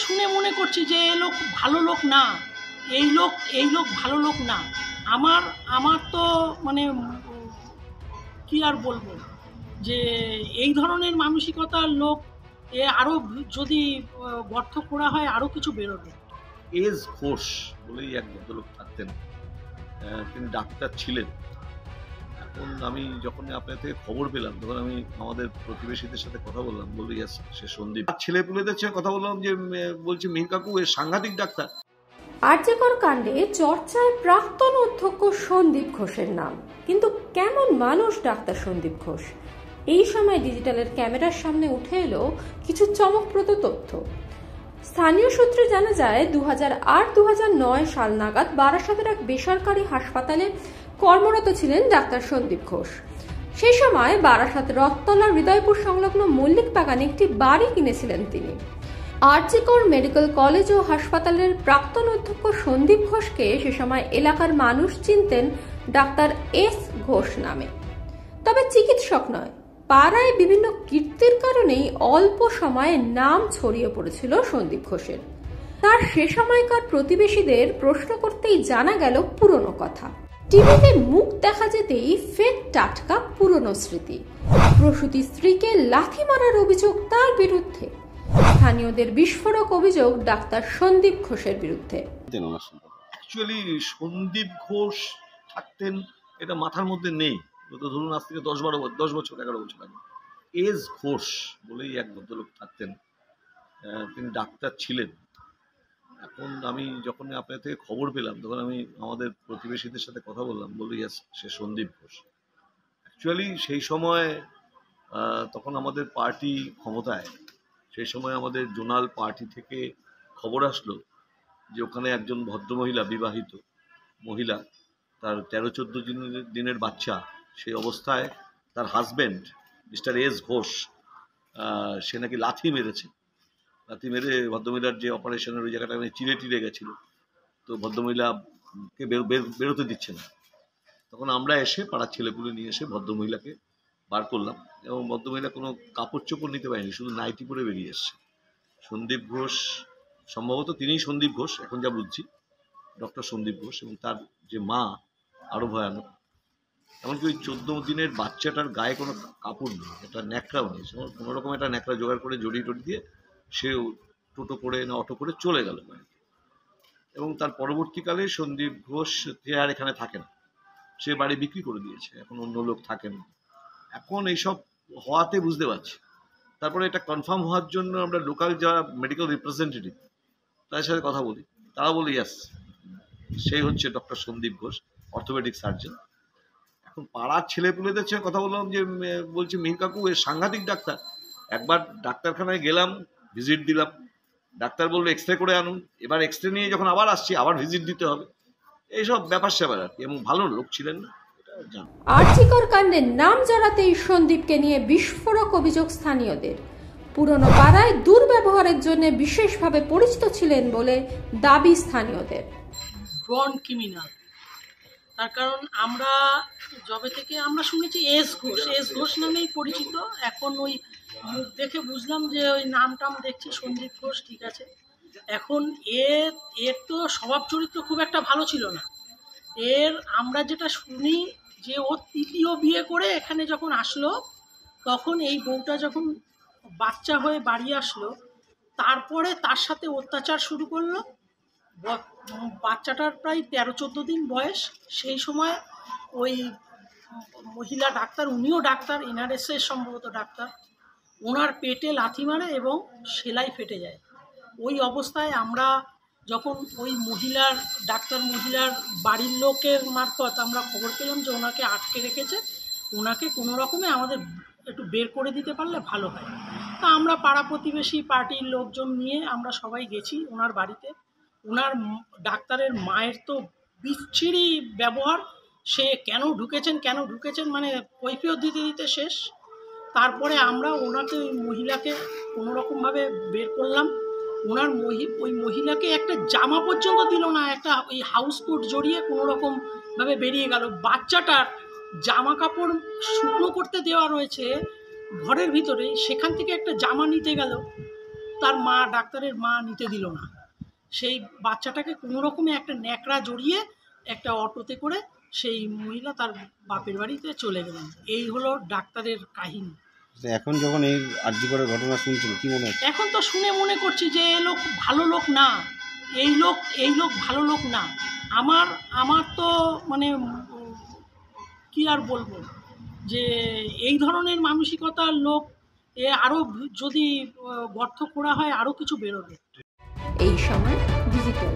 শুনে মনে করছি যে এই লোক ভালো লোক না, এই লোক ভালো লোক না। আমার আমার তো মানে কি আর বলবো, যে এই ধরনের মানসিকতার লোক আরও যদি গর্ত করা হয় আরও কিছু বেরোবে। এস ঘোষ বলেই এক ভদ্রলোক থাকতেন, তিনি ডাক্তার ছিলেন। এখন আমি যখন আপনার থেকে খবর পেলাম তখন আমি আমাদের প্রতিবেশীদের সাথে কথা বললাম, বললো ইয়াস সে সন্দীপ। ছেলেপুলেদের সাথে কথা বললাম যে বলছি মিহির কাকু এ সাংঘাতিক ডাক্তার। আরজিকর কাণ্ডে চর্চায় প্রাক্তন অধ্যক্ষ সন্দীপ ঘোষের নাম, কিন্তু কেমন মানুষ ডাক্তার সন্দীপ ঘোষ? এই সময় ডিজিটালের ক্যামেরার সামনে উঠে এলো কিছু চমকপ্রদ তথ্য। স্থানীয় সূত্রে জানা যায় 2008-2009 সাল নাগাদ বারাসাতের এক বেসরকারি হাসপাতালে কর্মরত ছিলেন ডাক্তার সন্দীপ ঘোষ। সেই সময় বারাসাত রথতলা হৃদয়পুর সংলগ্ন মল্লিক বাগানে একটি বাড়ি কিনেছিলেন তিনি। আরজিকর মেডিকেল কলেজ ও হাসপাতালের প্রাক্তন অধ্যক্ষ সন্দীপ ঘোষকে সে সময় এলাকার মানুষ চিনতেন ডাক্তার এস ঘোষ নামে। তবে চিকিৎসক নয়, পাড়ায় বিভিন্ন কীর্তির কারণেই অল্প সময়ে নাম ছড়িয়ে পড়েছিল সন্দীপ ঘোষের। তার সে সময়কার প্রতিবেশীদের প্রশ্ন করতেই জানা গেল পুরনো কথা। টিভিতে মুখ দেখা যেতেই ফের টাটকা পুরনো স্মৃতি। প্রসূতি স্ত্রীকে লাথি মারার অভিযোগ তার বিরুদ্ধে। স্থানীয়দের বিস্ফোরক অভিযোগ ডাক্তার সন্দীপ ঘোষের বিরুদ্ধে। অ্যাকচুয়ালি সন্দীপ ঘোষ থাকতেন এটা মাথার মধ্যে নেই, তো ধরুন আজ থেকে 10 বছর 11 বছর আগে। এস ঘোষ বলেই এক ভদ্রলোক থাকতেন, তিনি ডাক্তার ছিলেন। এখন আমি যখন আপনার থেকে খবর পেলাম তখন আমি আমাদের প্রতিবেশীদের সাথে কথা বললাম, বললো ইয়াস সে সন্দীপ ঘোষ। অ্যাকচুয়ালি সেই সময় তখন আমাদের পার্টি ক্ষমতায়, সেই সময় আমাদের জোনাল পার্টি থেকে খবর আসলো যে ওখানে একজন ভদ্রমহিলা, বিবাহিত মহিলা, তার 13-14 দিনের বাচ্চা, সেই অবস্থায় তার হাজব্যান্ড মিস্টার এস ঘোষ সে নাকি লাথি মেরে ভদ্রমহিলার যে অপারেশনের ওই জায়গাটা চিড়ে গেছিল, তো ভদ্রমহিলাকে বেরোতে দিচ্ছে না। তখন আমরা এসে পাড়ার ছেলেপুলে নিয়ে এসে ভদ্রমহিলাকে বার করলাম, এবং ভদ্রমহিলা কোনো কাপড় চোপড় নিতে পারেনি, শুধু নাইটি পরে বেরিয়ে এসছে। সন্দীপ ঘোষ সম্ভবত তিনিই সন্দীপ ঘোষ, এখন যা বুঝছি ডক্টর সন্দীপ ঘোষ। এবং তার যে মা আরও ভয়ানক, এমনকি ওই 14 দিনের বাচ্চাটার গায়ে কোনো কাপড় নেই, একটা ন্যাকড়াও নেই। কোনো রকম একটা ন্যাকড়া জোগাড় করে জড়িয়ে দিয়ে সে টোটো করে না অটো করে চলে গেল বাড়িতে। এবং তার পরবর্তীকালে সন্দীপ ঘোষ আর এখানে থাকে না, সে বাড়ি বিক্রি করে দিয়েছে, এখন অন্য লোক থাকেন। এখন এইসব হওয়াতে বুঝতে পারছি। তারপরে এটা কনফার্ম হওয়ার জন্য আমরা লোকাল যারা মেডিকেল রিপ্রেজেন্টেটিভ তাদের সাথে কথা বলি, তারা বলে ইয়াস সেই হচ্ছে doctor Sandip Ghosh, orthopaedic surgeon. এখন পাড়ার ছেলেপুলেদের সাথে কথা বললাম যে বলছি মিহির কাকু এ সাংঘাতিক ডাক্তার। একবার ডাক্তারখানায় গেলাম, ভিজিট দিলাম, ডাক্তার বললো এক্স রে করে আনুন। এবার এক্স রে নিয়ে যখন আবার আসছি আবার ভিজিট দিতে হবে, এইসব ব্যাপার স্যাপার আর কি। এবং ভালো লোক ছিলেন না। আরজিকর কাণ্ডের নাম জড়াতেই সন্দীপকে নিয়ে বিস্ফোরক অভিযোগ স্থানীয়দের। পুরনো পাড়ায় দুর্ব্যবহারের জন্য বিশেষভাবে পরিচিত ছিলেন বলে দাবি স্থানীয়দের। বর্ন ক্রিমিনাল, তার কারণ আমরা যবে থেকে আমরা শুনেছি এস ঘোষ নামেই পরিচিত। এখন ওই মুখ দেখে বুঝলাম যে ওই নাম দেখছি সন্দীপ ঘোষ, ঠিক আছে। এখন এর তো স্বভাব চরিত্র খুব একটা ভালো ছিল না। আমরা যেটা শুনি যে ও তৃতীয় বিয়ে করে এখানে যখন আসলো, তখন এই বউটা যখন বাচ্চা হয়ে বাড়ি আসলো, তারপরে তার সাথে অত্যাচার শুরু করলো। বাচ্চাটার প্রায় 13-14 দিন বয়স। সেই সময় ওই মহিলা ডাক্তার, উনিও ডাক্তার, এনআরএসের সম্ভবত ডাক্তার, ওনার পেটে লাথি মারে এবং সেলাই ফেটে যায়। ওই অবস্থায় আমরা যখন ওই মহিলার বাড়ির লোকের মারফত আমরা খবর পেলাম যে ওনাকে আটকে রেখেছে, ওনাকে কোনো রকমে আমাদের একটু বের করে দিতে পারলে ভালো হয়। তা আমরা পাড়া প্রতিবেশী পার্টির লোকজন নিয়ে আমরা সবাই গেছি ওনার বাড়িতে। ওনার ডাক্তারের মায়ের তো বিচ্ছিরি ব্যবহার, সে কেন ঢুকেছেন মানে কৈফিয়ত দিতে শেষ। তারপরে আমরা ওই মহিলাকে কোনো রকমভাবে বের করলাম। ওই মহিলাকে একটা জামা পর্যন্ত দিল না, একটা ওই হাউস কোট জড়িয়ে কোনো রকমভাবে বেরিয়ে গেল। বাচ্চাটার জামা কাপড় শুকনো করতে দেওয়া রয়েছে ঘরের ভিতরে, সেখান থেকে একটা জামা নিতে গেল। তার মা, ডাক্তারের মা নিতে দিল না। সেই বাচ্চাটাকে কোনো রকমে একটা ন্যাকড়া জড়িয়ে একটা অটোতে করে সেই মহিলা তার বাপের বাড়িতে চলে গেলেন। এই হলো ডাক্তারের কাহিনী। এখন যখন এই আরজিকরের ঘটনা শুনছেন কি মনে হচ্ছে? এখন তো শুনে মনে করছি যে এই লোক ভালো লোক না, এই লোক ভালো লোক না। আমার তো মানে কি আর বলবো, যে এই ধরনের মানসিকতার লোক আরও যদি গর্ত করা হয় আরও কিছু বেরোবে। এই সময় ডিজিটাল।